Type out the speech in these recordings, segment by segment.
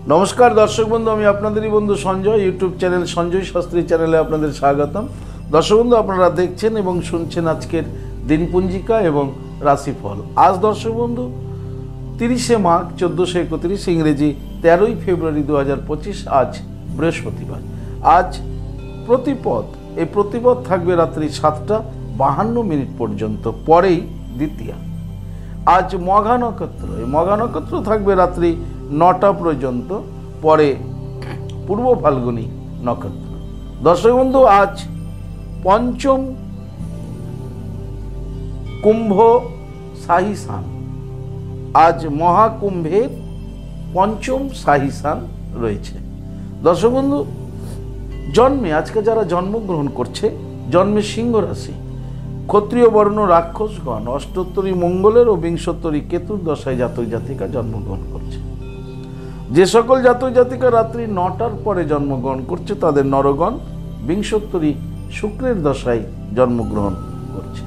नमस्कार दर्शक बंधु आमी आपनादेरই बंधु संजय यूट्यूब चैनल संजय शास्त्री चैनले आपनादेर स्वागतम। दर्शक बंधु आपनारा देखছেন এবং শুনছেন আজকের দিনপঞ্জিকা এবং রাশিফল। আজ দর্শক বন্ধু 30শে মাঘ 1431 ইংরেজি 13ই ফেব্রুয়ারি 2025 আজ বৃহস্পতিবার। আজ প্রতিপদ, এই প্রতিপদ থাকবে রাত্রি 7টা 52 মিনিট পর্যন্ত, পরেই দ্বিতীয়া। আজ মঘা নক্ষত্র, এই মঘা নক্ষত্র থাকবে রাত্রি 9টা পর্যন্ত, পরে পূর্ব ফাল্গুনী নক্ষত্র। দর্শক বন্ধু আজ পঞ্চম কুম্ভ শাহী স্নান, আজ মহাকুম্ভের পঞ্চম শাহী স্নান রয়েছে। দর্শক বন্ধু জন্মে আজকে যারা জন্মগ্রহণ করছে, জন্মে সিংহ রাশি, ক্ষত্রিয় বর্ণ রাক্ষসগণ, অষ্টোত্তরী মঙ্গলের ও বিংশোত্তরী কেতুর দশায় জাতক জাতিকা জন্মগ্রহণ করছে। যে সকল জাতক জাতিকা রাত্রি 9টার পরে জন্মগ্রহণ করছে তাদের নরগণ বিংশোত্তরী শুক্রের দশায় জন্মগ্রহণ করছে।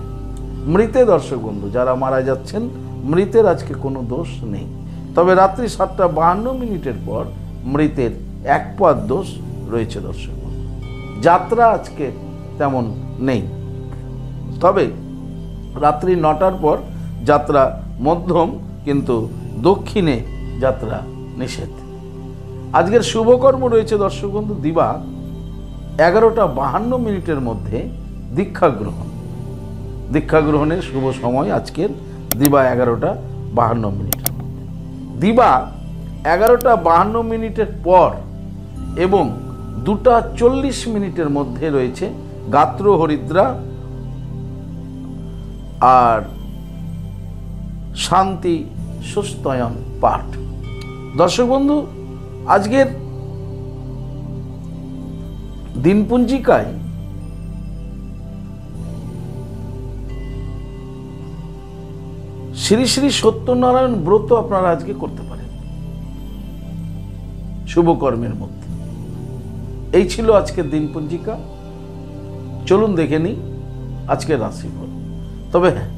মৃতে দর্শক বন্ধু যারা মারা যাচ্ছেন, মৃতের আজকে কোনো দোষ নেই, তবে রাত্রি 7টা 52 মিনিটের পর মৃতের এক পাদ দোষ রয়েছে। দর্শক বন্ধু যাত্রা আজকে তেমন নেই, তবে রাত্রি 9টার পর যাত্রা মধ্যম, কিন্তু দক্ষিণে যাত্রা নিষেধ। আজকের শুভকর্ম রয়েছে দর্শক বন্ধু দিবা 11টা 52 মিনিটের মধ্যে দীক্ষা গ্রহণ। দীক্ষা গ্রহণের শুভ সময় আজকের দিবা 11টা 52 মিনিটের মধ্যে। দিবা 11টা 52 মিনিটের পর এবং 2টা 40 মিনিটের মধ্যে রয়েছে গাত্র হরিদ্রা আর শান্তি সুস্তয়ন পাঠ। দর্শক বন্ধু আজকের দিনপঞ্জিকায় শ্রী শ্রী সত্যনারায়ণ ব্রত আপনারা আজকে করতে পারেন শুভকর্মের মধ্যে। এই ছিল আজকের দিনপঞ্জিকা। চলুন দেখে নিই আজকের রাশিফল। তবে হ্যাঁ,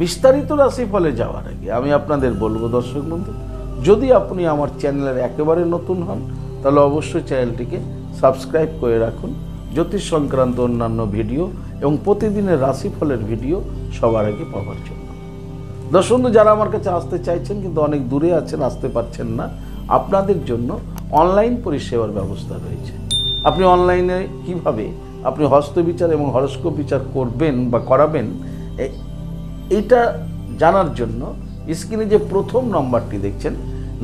বিস্তারিত রাশিফলে যাওয়ার আগে আমি আপনাদের বলবো দর্শক বন্ধু, যদি আপনি আমার চ্যানেলের একেবারে নতুন হন তাহলে অবশ্যই চ্যানেলটিকে সাবস্ক্রাইব করে রাখুন। জ্যোতিষ সংক্রান্ত অন্যান্য ভিডিও এবং প্রতিদিনের রাশিফলের ভিডিও সবার আগে পাওয়ার জন্য। দর্শক বন্ধু যারা আমার কাছে আসতে চাইছেন কিন্তু অনেক দূরে আছেন, আসতে পারছেন না, আপনাদের জন্য অনলাইন পরিষেবার ব্যবস্থা রয়েছে। আপনি অনলাইনে কিভাবে আপনি হস্তবিচার এবং হরস্কোপ বিচার করবেন বা করাবেন, এইটা জানার জন্য স্ক্রিনে যে প্রথম নম্বরটি দেখছেন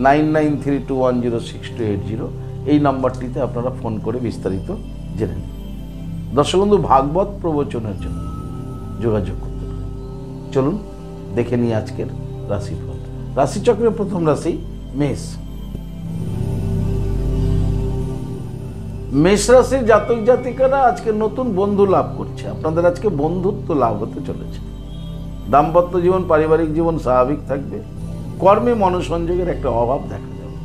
9932106280, এই নাম্বারটিতে আপনারা ফোন করে বিস্তারিত জেনে নিন। দর্শক বন্ধু ভাগবত প্রবচনের জন্য যোগাযোগ করতে পারেন। চলুন দেখে নিই আজকের রাশিফল। রাশিচক্রের প্রথম রাশি মেষ। মেষ রাশির জাতক জাতিকারা আজকে নতুন বন্ধু লাভ করছে। আপনাদের আজকে বন্ধুত্ব লাভ হতে চলেছে। দাম্পত্য জীবন, পারিবারিক জীবন স্বাভাবিক থাকবে। কর্মে মনোসংযোগের একটা অভাব দেখা যাবে।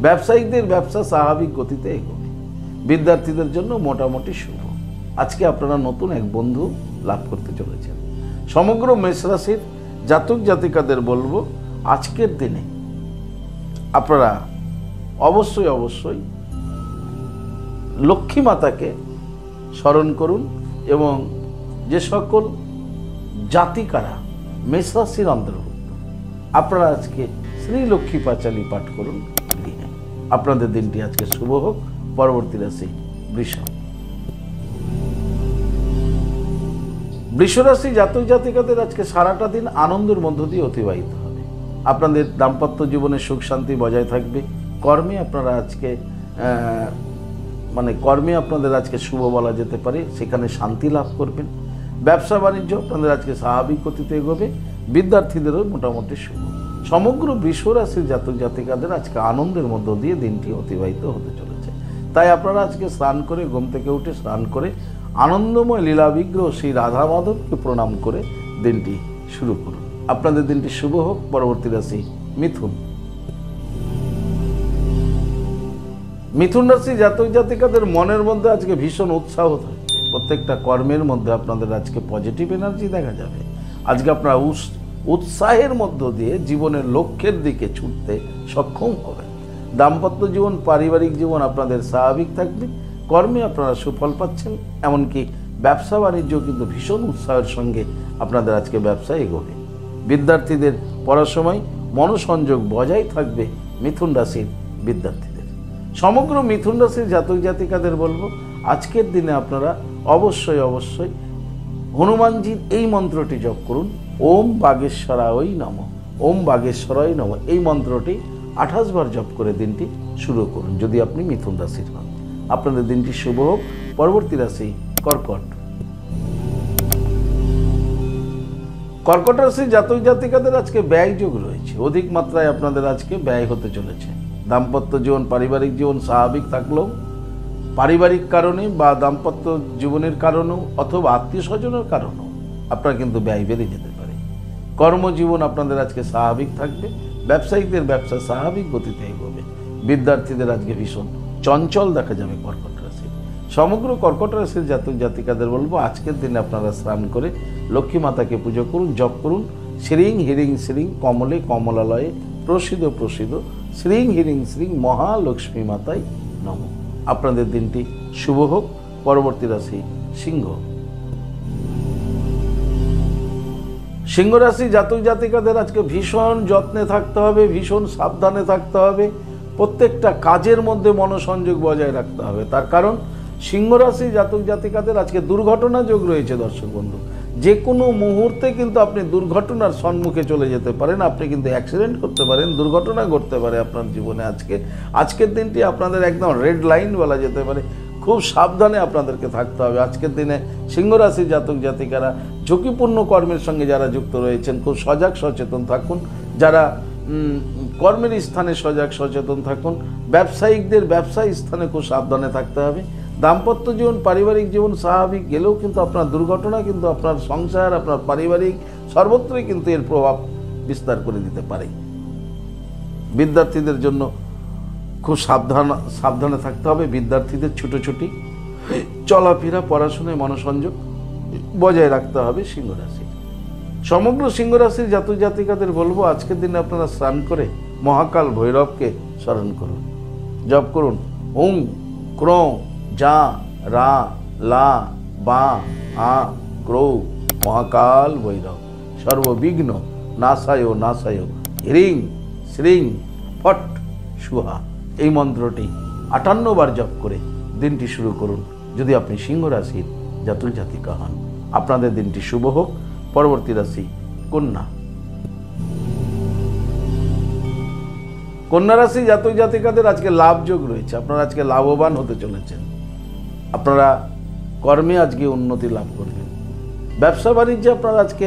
ব্যবসায়িকদের ব্যবসা স্বাভাবিক গতিতে এগোবে। বিদ্যার্থীদের জন্য মোটামুটি শুভ। আজকে আপনারা নতুন এক বন্ধু লাভ করতে চলেছেন। সমগ্র মেষ রাশির জাতক জাতিকাদের বলবো আজকের দিনে আপনারা অবশ্যই অবশ্যই লক্ষ্মী মাতাকে স্মরণ করুন এবং যে সকল জাতিকারা মেষ রাশির অন্তর্ভুক্ত আপনারা আজকে শ্রী লক্ষ্মী পাঁচালী পাঠ করুন গৃহে। আপনাদের দিনটি আজকে শুভ হোক। পরবর্তী রাশি বৃষ। বৃষ রাশি জাতক জাতিকাদের আজকে সারাটা দিন আনন্দের মধ্য দিয়ে অতিবাহিত হবে। আপনাদের দাম্পত্য জীবনে সুখ শান্তি বজায় থাকবে। কর্মে আপনারা আজকে কর্মে আপনাদের আজকে শুভ বলা যেতে পারে, সেখানে শান্তি লাভ করবেন। ব্যবসা বাণিজ্য আপনাদের আজকে স্বাভাবিক গতিতে এগোবে। বিদ্যার্থীদেরও মোটামুটি শুভ। সমগ্র বৃষ রাশির জাতক জাতিকাদের আজকে আনন্দের মধ্য দিয়ে দিনটি অতিবাহিত হতে চলেছে। তাই আপনারা আজকে স্নান করে, ঘুম থেকে উঠে স্নান করে আনন্দময় লীলা বিগ্রহ শ্রী রাধা মাধবকে প্রণাম করে দিনটি শুরু করুন। আপনাদের দিনটি শুভ হোক। পরবর্তী রাশি মিথুন। মিথুন রাশি জাতক জাতিকাদের মনের মধ্যে আজকে ভীষণ উৎসাহ থাকবে। প্রত্যেকটা কর্মের মধ্যে আপনাদের আজকে পজিটিভ এনার্জি দেখা যাবে। আজকে আপনারা উৎসাহের মধ্য দিয়ে জীবনের লক্ষ্যের দিকে ছুটতে সক্ষম হবেন। দাম্পত্য জীবন পারিবারিক জীবন আপনাদের স্বাভাবিক থাকবে। কর্মে আপনারা সুফল পাচ্ছেন, এমনকি ব্যবসা বাণিজ্য কিন্তু ভীষণ উৎসাহের সঙ্গে আপনাদের আজকে ব্যবসা এগোবে। বিদ্যার্থীদের পড়ার সময় মনোসংযোগ বজায় থাকবে মিথুন রাশির বিদ্যার্থীদের। সমগ্র মিথুন রাশির জাতক জাতিকাদের বলবো আজকের দিনে আপনারা অবশ্যই হনুমানজির এই মন্ত্রটি জপ করুন, ওম বাগেশ্বরায় নমঃ, ওম বাগেশ্বরায় নমঃ। এই মন্ত্রটি 28 বার জপ করে দিনটি শুরু করুন যদি আপনি মিথুন রাশির হন। আপনাদের দিনটি শুভ হোক। পরবর্তী রাশি কর্কট। কর্কট রাশির জাতক জাতিকাদের আজকে ব্যয় যোগ রয়েছে, অধিক মাত্রায় আপনাদের আজকে ব্যয় হতে চলেছে। দাম্পত্য জীবন পারিবারিক জীবন স্বাভাবিক থাকলেও পারিবারিক কারণে বা দাম্পত্য জীবনের কারণেও অথবা আত্মীয় স্বজনের কারণেও আপনার কিন্তু ব্যয় বেড়ে যেতে পারে। কর্মজীবন আপনাদের আজকে স্বাভাবিক থাকবে, ব্যবসায়িকদের ব্যবসা স্বাভাবিক গতিতে এগোবে। বিদ্যার্থীদের আজকে ভীষণ চঞ্চল দেখা যাবে কর্কট রাশি। সমগ্র কর্কট রাশির জাতক জাতিকাদের বলবো আজকের দিনে আপনারা স্নান করে লক্ষ্মী মাতাকে পুজো করুন, জপ করুন শ্রীং হিরিং শ্রীং কমলে কমলালয়ে প্রসিদ্ধ প্রসিদ্ধ শ্রীং হিরিং শ্রীং মহালক্ষ্মী মাতায় নমঃ। আপনাদের দিনটি শুভ হোক। পরবর্তী রাশি সিংহ। সিংহ রাশি জাতক জাতিকাদের আজকে ভীষণ যত্নে থাকতে হবে, ভীষণ সাবধানে থাকতে হবে, প্রত্যেকটা কাজের মধ্যে মনোসংযোগ বজায় রাখতে হবে। তার কারণ সিংহ রাশি জাতক জাতিকাদের আজকে দুর্ঘটনা যোগ রয়েছে। দর্শক বন্ধু, যে কোনো মুহূর্তে কিন্তু আপনি দুর্ঘটনার সম্মুখে চলে যেতে পারেন, আপনি কিন্তু অ্যাক্সিডেন্ট করতে পারেন, দুর্ঘটনা ঘটতে পারে আপনার জীবনে। আজকের দিনটি আপনাদের একদম রেড লাইন বলা যেতে পারে। খুব সাবধানে আপনাদেরকে থাকতে হবে। আজকের দিনে সিংহ রাশি জাতক জাতিকারা ঝুঁকিপূর্ণ কর্মের সঙ্গে যারা যুক্ত রয়েছেন খুব সজাগ সচেতন থাকুন। যারা কর্মের স্থানে সজাগ সচেতন থাকুন। ব্যবসায়িকদের ব্যবসায়ী স্থানে খুব সাবধানে থাকতে হবে। দাম্পত্য জীবন পারিবারিক জীবন স্বাভাবিক গেলেও কিন্তু আপনার দুর্ঘটনা কিন্তু আপনার সংসার, আপনার পারিবারিক সর্বত্রই কিন্তু এর প্রভাব বিস্তার করে দিতে পারে। বিদ্যার্থীদের জন্য খুব সাবধানে থাকতে হবে। বিদ্যার্থীদের ছুটোছুটি চলাফেরা পড়াশোনায় মনোসংযোগ বজায় রাখতে হবে সিংহ রাশি। সমগ্র সিংহ রাশির জাতক জাতিকাদের বলবো আজকের দিনে আপনারা স্নান করে মহাকাল ভৈরবকে স্মরণ করুন, জপ করুন ওং ক্রৌ যা রা লা বা আ ক্রৌ মহাকাল ভৈরব সর্ববিঘ্ন নাশায় নাশায় হ্রিং শ্রীং ফট সুহা। এই মন্ত্রটি 58 বার জপ করে দিনটি শুরু করুন যদি আপনি সিংহ রাশির জাতক জাতিকা হন। আপনাদের দিনটি শুভ হোক। পরবর্তী রাশি কন্যা। কন্যা রাশি জাতক জাতিকাদের আজকে লাভ যোগ রয়েছে। আপনারা আজকে লাভবান হতে চলেছেন। আপনারা কর্মে আজকে উন্নতি লাভ করবেন। ব্যবসা বাণিজ্যে আপনারা আজকে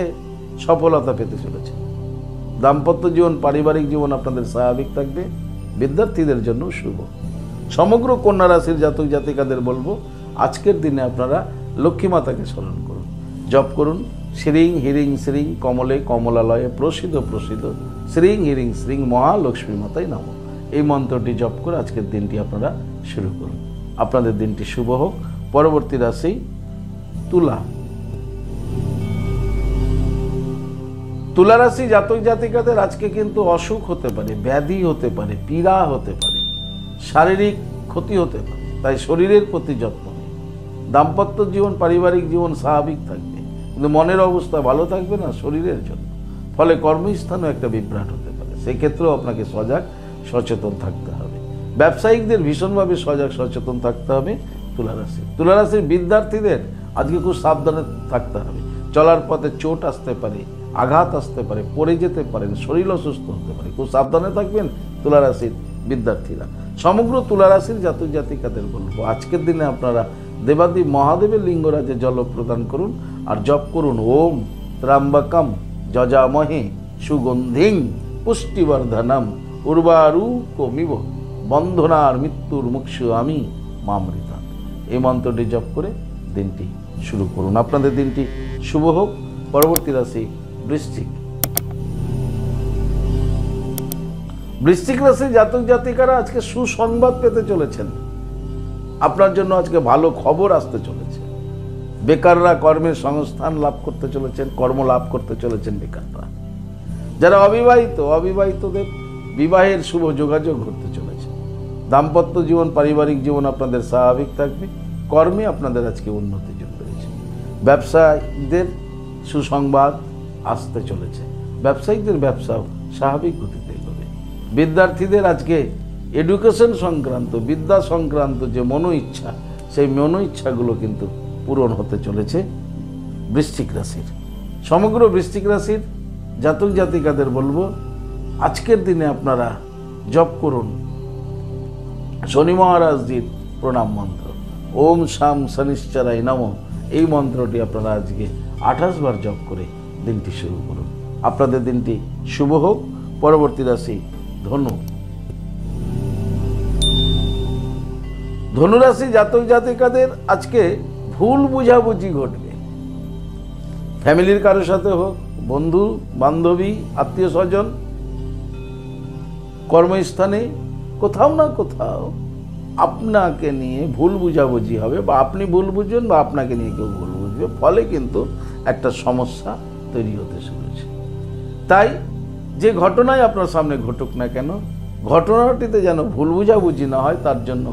সফলতা পেতে চলেছেন। দাম্পত্য জীবন পারিবারিক জীবন আপনাদের স্বাভাবিক থাকবে। বিদ্যার্থীদের জন্য শুভ। সমগ্র কন্যা রাশির জাতক জাতিকাদের বলবো আজকের দিনে আপনারা লক্ষ্মী মাতাকে স্মরণ করুন, জপ করুন শ্রীং হিরিং শ্রীং কমলে কমলালয়ে প্রসিদ্ধ প্রসিদ্ধ শ্রীং হিরিং শ্রীং মহালক্ষ্মী মাতায় নমঃ। এই মন্ত্রটি জপ করে আজকের দিনটি আপনারা শুরু করুন। আপনাদের দিনটি শুভ হোক। পরবর্তী রাশি তুলা। তুলা রাশি জাতক জাতিকাদের আজকে কিন্তু অসুখ হতে পারে, ব্যাধি হতে পারে, পীড়া হতে পারে, শারীরিক ক্ষতি হতে পারে। তাই শরীরের প্রতি যত্ন নেই। দাম্পত্য জীবন পারিবারিক জীবন স্বাভাবিক থাকবে, কিন্তু মনের অবস্থা ভালো থাকবে না শরীরের জন্য। ফলে কর্মস্থানও একটা বিভ্রাট হতে পারে। সেই ক্ষেত্রেও আপনাকে সজাগ সচেতন থাকতে হবে। ব্যবসায়িকদের ভীষণভাবে সজাগ সচেতন থাকতে হবে। তুলা রাশির বিদ্যার্থীদের আজকে খুব সাবধানে থাকতে হবে। চলার পথে চোট আসতে পারে, আঘাত আসতে পারে, পড়ে যেতে পারেন, শরীর অসুস্থ হতে পারে। খুব সাবধানে থাকবেন তুলা রাশির বিদ্যার্থীরা। সমগ্র তুলা রাশির জাতক জাতিকাদের বলবো আজকের দিনে আপনারা দেবাদেব মহাদেবের লিঙ্গরাজে জল প্রদান করুন আর জপ করুন ওম ত্র্যম্বকম যজামহে সুগন্ধিং পুষ্টিবর্ধনম উর্বারুকমিব বন্ধনার মৃত্যুর মুক্ষু আমি মামৃতা। এই মন্ত্রটি জপ করে দিনটি শুরু করুন। আপনাদের দিনটি শুভ হোক। পরবর্তী রাশি বৃশ্চিক। বৃশ্চিক রাশি জাতক জাতিকারা আজকে সুসংবাদ পেতে চলেছেন। আপনার জন্য আজকে ভালো খবর আসতে চলেছে। বেকাররা কর্মের সংস্থান লাভ করতে চলেছেন, কর্ম লাভ করতে চলেছেন বেকাররা। যারা অবিবাহিতদের বিবাহের শুভ যোগাযোগ ঘটতে চলেছে। দাম্পত্য জীবন, পারিবারিক জীবন আপনাদের স্বাভাবিক থাকবে। কর্মে আপনাদের আজকে উন্নতি যোগ রয়েছে। ব্যবসায়ীদের সুসংবাদ আসতে চলেছে। ব্যবসায়িকদের ব্যবসাও স্বাভাবিক গতিতে এগোবে। বিদ্যার্থীদের আজকে এডুকেশন সংক্রান্ত, বিদ্যা সংক্রান্ত যে মনো ইচ্ছা, সেই মনো ইচ্ছাগুলো কিন্তু পূরণ হতে চলেছে বৃশ্চিক রাশির। সমগ্র বৃশ্চিক রাশির জাতক জাতিকাদের বলবো, আজকের দিনে আপনারা জপ করুন শনি মহারাজজির প্রণাম মন্ত্র, ওম শাম শনিশ্চরায় নমঃ। এই মন্ত্রটি আপনারা আজকে 28 বার জপ করে দিনটি শুরু করুন। আপনাদের দিনটি শুভ হোক। পরবর্তী রাশি ধনু। ধনুরাশি জাতক জাতিকাদের আজকে ভুল বুঝাবুঝি ঘটবে। ফ্যামিলির কারোর সাথে হোক, বন্ধু বান্ধবী, আত্মীয় স্বজন, কর্মস্থানে কোথাও না কোথাও আপনাকে নিয়ে ভুল বুঝাবুঝি হবে, বা আপনি ভুল বুঝবেন বা আপনাকে নিয়ে কেউ ভুল বুঝবে। ফলে কিন্তু একটা সমস্যা তৈরি হতে চলেছে। তাই যে ঘটনাই আপনার সামনে ঘটুক না কেন, ঘটনাটিতে যেন ভুল বুঝাবুঝি না হয়, তার জন্য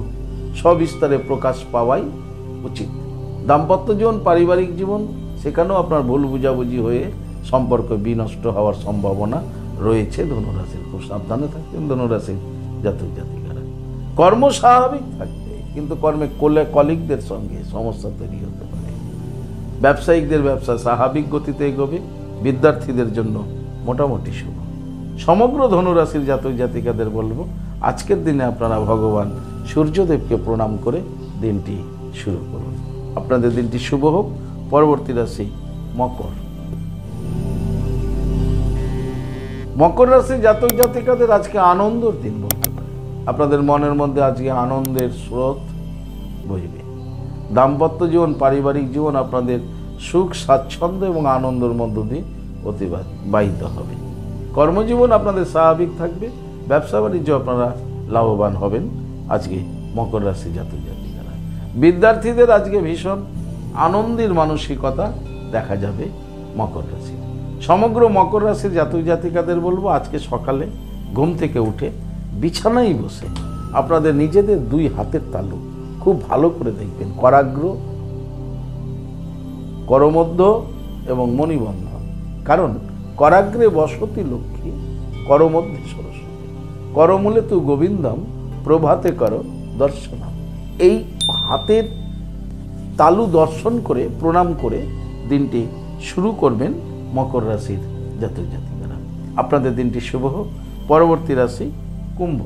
সবিস্তারে প্রকাশ পাওয়াই উচিত। দাম্পত্য জীবন, পারিবারিক জীবন, সেখানেও আপনার ভুল বুঝাবুঝি হয়ে সম্পর্ক বিনষ্ট হওয়ার সম্ভাবনা রয়েছে। ধনুরাশির খুব সাবধানে থাকবেন ধনুরাশির জাতক জাতিকারা। কর্ম স্বাভাবিক থাকবে, কিন্তু কর্মে কলিগদের সঙ্গে সমস্যা তৈরি হতে পারে। ব্যবসায়িকদের ব্যবসা স্বাভাবিক গতিতে এগোবে। বিদ্যার্থীদের জন্য মোটামুটি শুভ। সমগ্র ধনুরাশির জাতক জাতিকাদের বলবো, আজকের দিনে আপনারা ভগবান সূর্যদেবকে প্রণাম করে দিনটি শুরু করুন। আপনাদের দিনটি শুভ হোক। পরবর্তী রাশি মকর। মকর রাশি জাতক জাতিকাদের আজকে আনন্দের দিন বলতে পারে। আপনাদের মনের মধ্যে আজকে আনন্দের স্রোত বইবে। দাম্পত্য জীবন, পারিবারিক জীবন আপনাদের সুখ, স্বাচ্ছন্দ্য এবং আনন্দের মধ্য দিয়ে অতিবাহিত হবে। কর্মজীবন আপনাদের স্বাভাবিক থাকবে। ব্যবসা বাণিজ্য আপনারা লাভবান হবেন আজকে মকর রাশি জাতক জাতিকারা। বিদ্যার্থীদের আজকে ভীষণ আনন্দের মানসিকতা দেখা যাবে মকর রাশি। সমগ্র মকর রাশির জাতক জাতিকাদের বলবো, আজকে সকালে ঘুম থেকে উঠে বিছানায় বসে আপনাদের নিজেদের 2 হাতের তালু খুব ভালো করে দেখবেন। করাগ্র, করমধ্য এবং মণিবন্ধন। কারণ করাগ্রে বসতি লক্ষ্মী, করমধ্যে সরস্বতী, করমূলে তু গোবিন্দম, প্রভাতে কর দর্শনম। এই হাতের তালু দর্শন করে, প্রণাম করে দিনটি শুরু করবেন মকর রাশির জাতক জাতিকারা। আপনাদের দিনটি শুভ হোক। পরবর্তী রাশি কুম্ভ।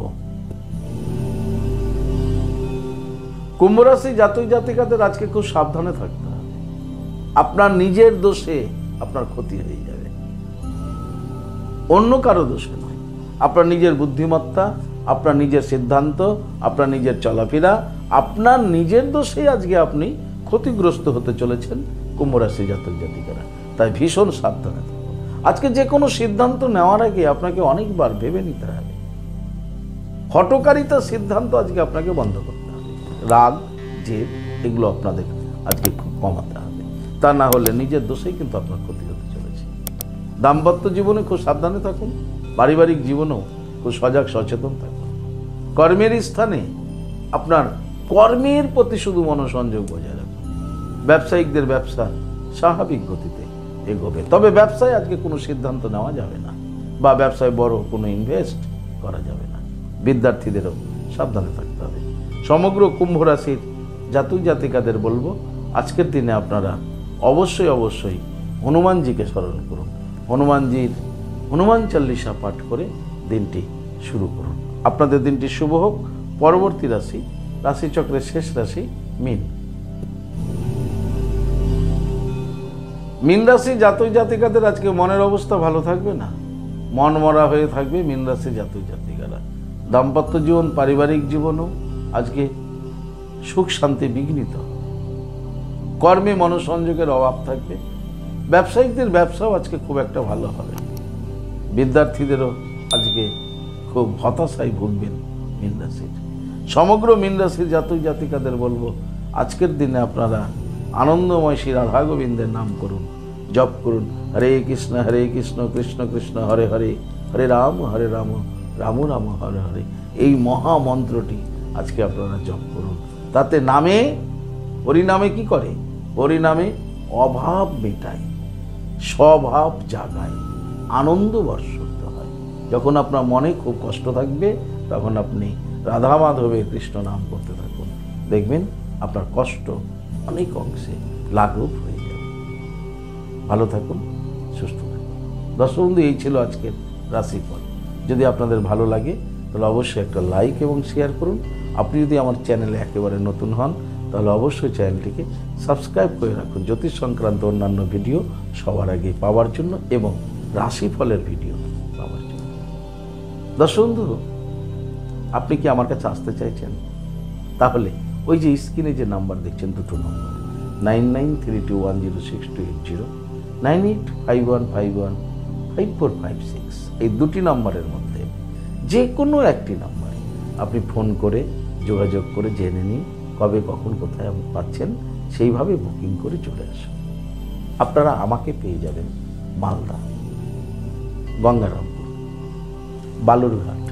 কুম্ভ রাশি জাতক জাতিকাদের আজকে খুব সাবধানে থাকতে হবে। আপনার নিজের দোষে আপনার ক্ষতি হয়ে যাবে, অন্য কারো দোষে নয়। আপনার নিজের বুদ্ধিমত্তা, আপনার নিজের সিদ্ধান্ত, আপনার নিজের চলাফেরা, আপনার নিজের দোষে আজকে আপনি ক্ষতিগ্রস্ত হতে চলেছেন কুম্ভ রাশি জাতক জাতিকারা। তাই ভীষণ সাবধানে থাকুন। আজকে যে কোনো সিদ্ধান্ত নেওয়ার আগে আপনাকে অনেকবার ভেবে নিতে হবে। হঠকারিতার সিদ্ধান্ত আজকে আপনাকে বন্ধ করতে হবে। রাগ, জেদ এগুলো আপনাদের আজকে খুব কমাতে হবে। তা না হলে নিজের দোষেই কিন্তু আপনার ক্ষতি হতে চলেছে। দাম্পত্য জীবনে খুব সাবধানে থাকুন। পারিবারিক জীবনেও খুব সজাগ সচেতন থাকুন। কর্মের স্থানে আপনার কর্মের প্রতি শুধু মনোসংযোগ বজায় রাখুন। ব্যবসায়িকদের ব্যবসা স্বাভাবিক গতিতে এগোবে। তবে ব্যবসায় আজকে কোনো সিদ্ধান্ত নেওয়া যাবে না, বা ব্যবসায় বড় কোনো ইনভেস্ট করা যাবে না। বিদ্যার্থীদেরও সাবধানে থাকতে হবে। সমগ্র কুম্ভ রাশির জাতক জাতিকাদের বলবো, আজকের দিনে আপনারা অবশ্যই হনুমানজিকে স্মরণ করুন। হনুমান চল্লিশা পাঠ করে দিনটি শুরু করুন। আপনাদের দিনটি শুভ হোক। পরবর্তী রাশি, রাশিচক্রের শেষ রাশি মীন। মীন রাশি জাতক জাতিকাদের আজকে মনের অবস্থা ভালো থাকবে না, মন মরা হয়ে থাকবে মীন রাশি জাতক জাতিকারা। দাম্পত্য জীবন, পারিবারিক জীবনও আজকে সুখ শান্তি বিঘ্নিত। কর্মে মনোসংযোগের অভাব থাকবে। ব্যবসায়িকদের ব্যবসাও আজকে খুব একটা ভালো হবে। বিদ্যার্থীদেরও আজকে খুব হতাশায় ভুগবেন মীন রাশির। সমগ্র মীন রাশির জাতক জাতিকাদের বলবো, আজকের দিনে আপনারা আনন্দময় শ্রী রাধা গোবিন্দের নাম করুন, জপ করুন। হরে কৃষ্ণ কৃষ্ণ কৃষ্ণ হরে হরে, হরে রাম রাম রাম হরে হরে। এই মহামন্ত্রটি আজকে আপনারা জপ করুন। তাতে নামে, হরিনামে কি করে? হরিনামে অভাব মেটায়, স্বভাব জাগায়, আনন্দ বর্ষিত হয়। যখন আপনার মনে খুব কষ্ট থাকবে তখন আপনি রাধা মাধবের কৃষ্ণ নাম করতে থাকুন, দেখবেন আপনার কষ্ট অনেক অংশে লাঘব হয়ে যাবে। ভালো থাকুন, সুস্থ থাকুন। দর্শক বন্ধু, এই ছিল আজকের রাশিফল। যদি আপনাদের ভালো লাগে তাহলে অবশ্যই একটা লাইক এবং শেয়ার করুন। আপনি যদি আমার চ্যানেলে একেবারে নতুন হন তাহলে অবশ্যই চ্যানেলটিকে সাবস্ক্রাইব করে রাখুন, জ্যোতিষ সংক্রান্ত অন্যান্য ভিডিও সবার আগে পাওয়ার জন্য এবং রাশিফলের ভিডিও পাওয়ার জন্য। দর্শক বন্ধু, আপনি কি আমার কাছে আসতে চাইছেন? তাহলে ওই যে স্ক্রিনে যে নাম্বার দেখছেন, দুটো নম্বর 9932106280, 9851515456, এই দুটি নাম্বারের মধ্যে যে কোনো একটি নাম্বারে আপনি ফোন করে যোগাযোগ করে জেনে নিন কবে কখন কোথায় আপনি পাচ্ছেন, সেইভাবে বুকিং করে চলে আসুন। আপনারা আমাকে পেয়ে যাবেন মালদা, গঙ্গারামপুর, বালুরঘাট,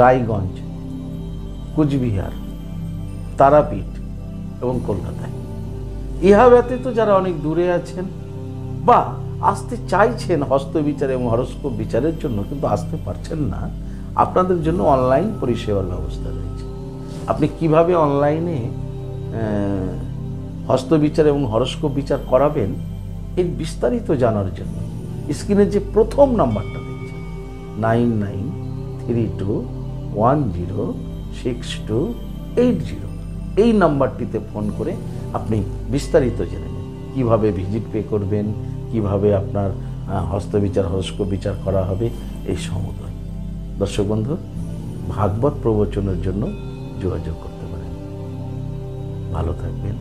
রায়গঞ্জ, কুচবিহার, তারাপীঠ এবং কলকাতায়। ইহা ব্যতীত যারা অনেক দূরে আছেন বা আসতে চাইছেন হস্তবিচার এবং হরস্কোপ বিচারের জন্য কিন্তু আসতে পারছেন না, আপনাদের জন্য অনলাইন পরিষেবার ব্যবস্থা রয়েছে। আপনি কিভাবে অনলাইনে হস্তবিচার এবং হরস্কোপ বিচার করাবেন এর বিস্তারিত জানার জন্য স্ক্রিনের যে প্রথম নাম্বারটা দেখছেন 9932106280, এই নাম্বারটিতে ফোন করে আপনি বিস্তারিত জেনে নিন কীভাবে ভিজিট পে করবেন, কিভাবে আপনার হস্তবিচার হরস্কোপ বিচার করা হবে, এই সমুদয়। দর্শক বন্ধু, ভাগবত প্রবচনের জন্য যোগাযোগ করতে পারেন। ভালো থাকবেন,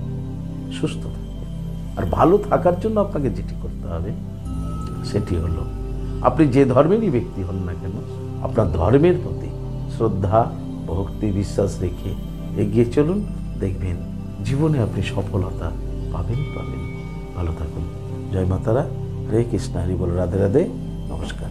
সুস্থ থাকবেন। আর ভালো থাকার জন্য আপনাকে যেটি করতে হবে সেটি হলো, আপনি যে ধর্মেরই ব্যক্তি হন না কেন, আপনার ধর্মের প্রতি শ্রদ্ধা, ভক্তি, বিশ্বাস রেখে এগিয়ে চলুন, দেখবেন জীবনে আপনি সফলতা পাবেন। ভালো থাকুন। জয় মাতারা, হরে কৃষ্ণ, হরি বল, রাধে রাধে, নমস্কার।